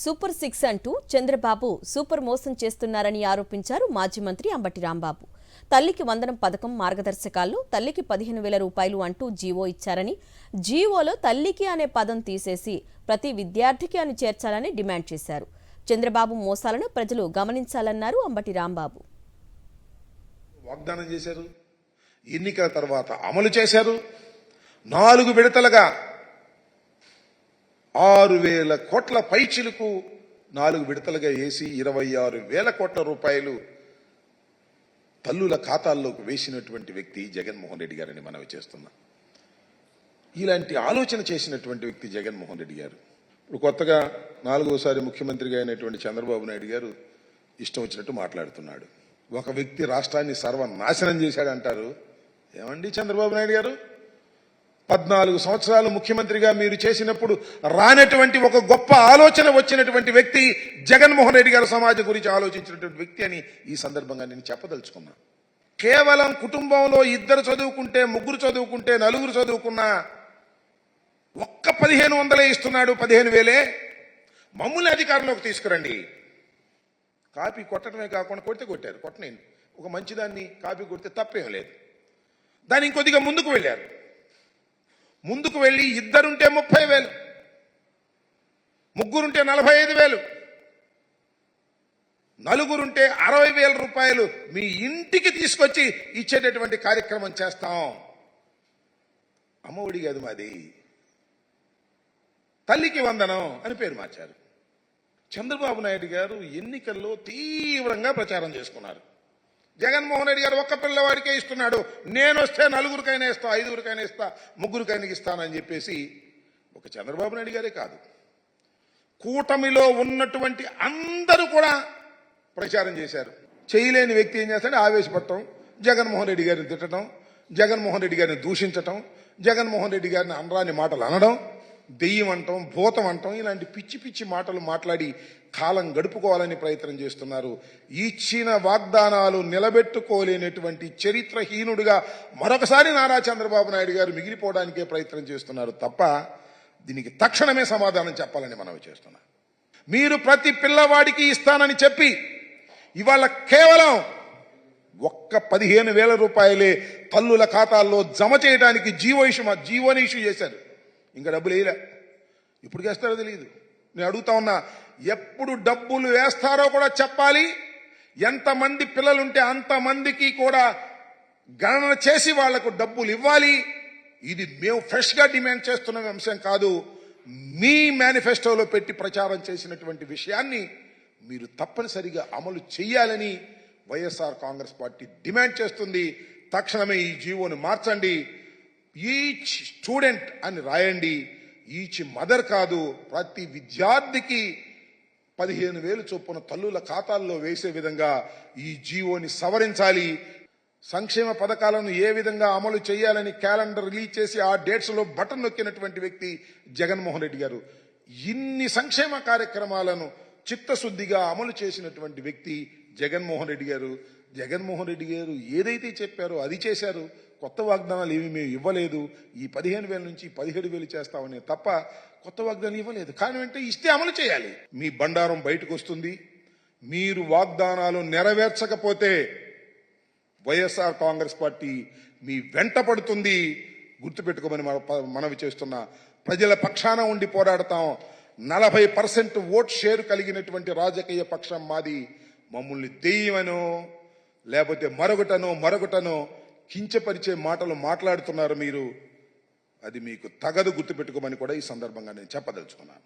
Super 6 అంటూ Chandrababu super మోసం చేస్తున్నారని ఆరోపించారు మాజీ మంత్రి అంబటి రాంబాబు. తల్లికి వందనం పథకం మార్గదర్శకాల్లో తల్లికి 15,000 రూపాయలు అంటూ జీవో ఇచ్చారని, జీవోలో తల్లికి అనే పదం తీసేసి ప్రతి విద్యార్థికి అని చేర్చాలని డిమాండ్ చేశారు. చంద్రబాబు మోసాలను ప్రజలు గమనించాలన్నారు అంబటి రాంబాబు. వాగ్దానం చేశారు, ఎన్నికల తర్వాత అమలు చేశారు. 4 విడతలుగా 6,000 కోట్ల పైచిలకు 4 విడతలుగా వేసి 26,000 కోట్ల రూపాయలు తల్లుల ఖాతాల్లోకి వేసినటువంటి వ్యక్తి జగన్మోహన్ రెడ్డి గారని మనవి చేస్తున్నా. ఇలాంటి ఆలోచన చేసినటువంటి వ్యక్తి జగన్మోహన్ రెడ్డి గారు. ఇప్పుడు కొత్తగా 4వసారి ముఖ్యమంత్రిగా అయినటువంటి చంద్రబాబు నాయుడు గారు ఇష్టం వచ్చినట్టు మాట్లాడుతున్నాడు. ఒక వ్యక్తి రాష్ట్రాన్ని సర్వనాశనం చేశాడంటారు. ఏమండి చంద్రబాబు నాయుడు గారు, 14 సంవత్సరాలు ముఖ్యమంత్రిగా మీరు చేసినప్పుడు రానటువంటి ఒక గొప్ప ఆలోచన వచ్చినటువంటి వ్యక్తి జగన్మోహన్ రెడ్డి గారు సమాజం గురించి ఆలోచించినటువంటి వ్యక్తి అని ఈ సందర్భంగా నేను చెప్పదలుచుకున్నా. కేవలం కుటుంబంలో 2 చదువుకుంటే, 3 చదువుకుంటే, 4 చదువుకున్నా ఒక్క 1,500 ఇస్తున్నాడు. 15,000 మమ్మల్ని అధికారంలోకి తీసుకురండి. కాపీ కొట్టడమే కాకుండా కొడితే కొట్టారు, కొట్టనేయండి. ఒక మంచిదాన్ని కాపీ కొడితే తప్పేం లేదు. దాన్ని ఇంకొద్దిగా ముందుకు వెళ్ళారు. ముందుకు వెళ్ళి 2 ఉంటే 30,000, 3 ఉంటే 45,000, 4 ఉంటే 60,000 రూపాయలు మీ ఇంటికి తీసుకొచ్చి ఇచ్చేటటువంటి కార్యక్రమం చేస్తాం. అమ్మఒడి కాదు మాది, తల్లికి వందనం అని పేరు మార్చారు. చంద్రబాబు నాయుడు గారు ఎన్నికల్లో తీవ్రంగా ప్రచారం చేసుకున్నారు. జగన్మోహన్ రెడ్డి గారు ఒక్క పిల్లవాడికే ఇస్తున్నాడు, నేను వస్తే 4కైనా ఇస్తా, 5కైనా ఇస్తా, 3కైనా ఇస్తానని చెప్పేసి ఒక చంద్రబాబు నాయుడు గారే కాదు, కూటమిలో ఉన్నటువంటి అందరూ కూడా ప్రచారం చేశారు. చేయలేని వ్యక్తి ఏం చేస్తాడు, ఆవేశపడటం, జగన్మోహన్ రెడ్డి గారిని తిట్టడం, జగన్మోహన్ రెడ్డి గారిని దూషించటం, జగన్మోహన్ రెడ్డి గారిని అనరాని మాటలు అనడం, దెయ్యం అంటాం, భూతం అంటాం, ఇలాంటి పిచ్చి పిచ్చి మాటలు మాట్లాడి కాలం గడుపుకోవాలని ప్రయత్నం చేస్తున్నారు. ఇచ్చిన వాగ్దానాలు నిలబెట్టుకోలేనటువంటి చరిత్రహీనుడిగా మరొకసారి నారా చంద్రబాబు నాయుడు గారు మిగిలిపోవడానికే ప్రయత్నం చేస్తున్నారు తప్ప దీనికి తక్షణమే సమాధానం చెప్పాలని మనవి చేస్తున్నా. మీరు ప్రతి పిల్లవాడికి ఇస్తానని చెప్పి ఇవాళ కేవలం ఒక్క 15,000 రూపాయలే తల్లుల ఖాతాల్లో జమ చేయడానికి జీవోని ఇష్యూ చేశారు. ఇంకా డబ్బులు వేయలే. ఇప్పుడు వేస్తారో తెలియదు. నేను అడుగుతా ఉన్నా, ఎప్పుడు డబ్బులు వేస్తారో కూడా చెప్పాలి. ఎంతమంది పిల్లలుంటే అంతమందికి కూడా గణన చేసి వాళ్లకు డబ్బులు ఇవ్వాలి. ఇది మేము ఫ్రెష్గా డిమాండ్ చేస్తున్న అంశం కాదు. మీ మేనిఫెస్టోలో పెట్టి ప్రచారం చేసినటువంటి విషయాన్ని మీరు తప్పనిసరిగా అమలు చేయాలని వైఎస్ఆర్ కాంగ్రెస్ పార్టీ డిమాండ్ చేస్తుంది. తక్షణమే ఈ జీవోను మార్చండి. ఈచ్ స్టూడెంట్ అని రాయండి. ఈచ్ మదర్ కాదు, ప్రతి విద్యార్థికి 15,000 చొప్పున తల్లుల ఖాతాల్లో వేసే విధంగా ఈ జీవోని సవరించాలి. సంక్షేమ పథకాలను ఏ విధంగా అమలు చేయాలని క్యాలెండర్ రిలీజ్ చేసి ఆ డేట్స్ లో బటన్ నొక్కినటువంటి వ్యక్తి జగన్మోహన్ రెడ్డి గారు. ఇన్ని సంక్షేమ కార్యక్రమాలను చిత్తశుద్ధిగా అమలు చేసినటువంటి వ్యక్తి జగన్మోహన్ రెడ్డి గారు. జగన్మోహన్ రెడ్డి గారు ఏదైతే చెప్పారో అది చేశారు. కొత్త వాగ్దానాలు ఏమి మేము ఇవ్వలేదు. ఈ 15,000 నుంచి 17,000 చేస్తామని తప్ప కొత్త వాగ్దానాలు ఇవ్వలేదు. కానీ అంటే ఇస్తే అమలు చేయాలి. మీ బండారం బయటకు వస్తుంది. మీరు వాగ్దానాలు నెరవేర్చకపోతే వైఎస్ఆర్ కాంగ్రెస్ పార్టీ మీ వెంట పడుతుంది. గుర్తుపెట్టుకోమని మనవి చేస్తున్న ప్రజల పక్షాన ఉండి పోరాడతాం. 40% ఓట్ షేర్ కలిగినటువంటి రాజకీయ పక్షం మాది. మమ్మల్ని దెయ్యమనో లేకపోతే మరొకటనో కించపరిచే మాటలు మాట్లాడుతున్నారు మీరు. అది మీకు తగదు, గుర్తుపెట్టుకోమని కూడా ఈ సందర్భంగా నేను చెప్పదలుచుకున్నాను.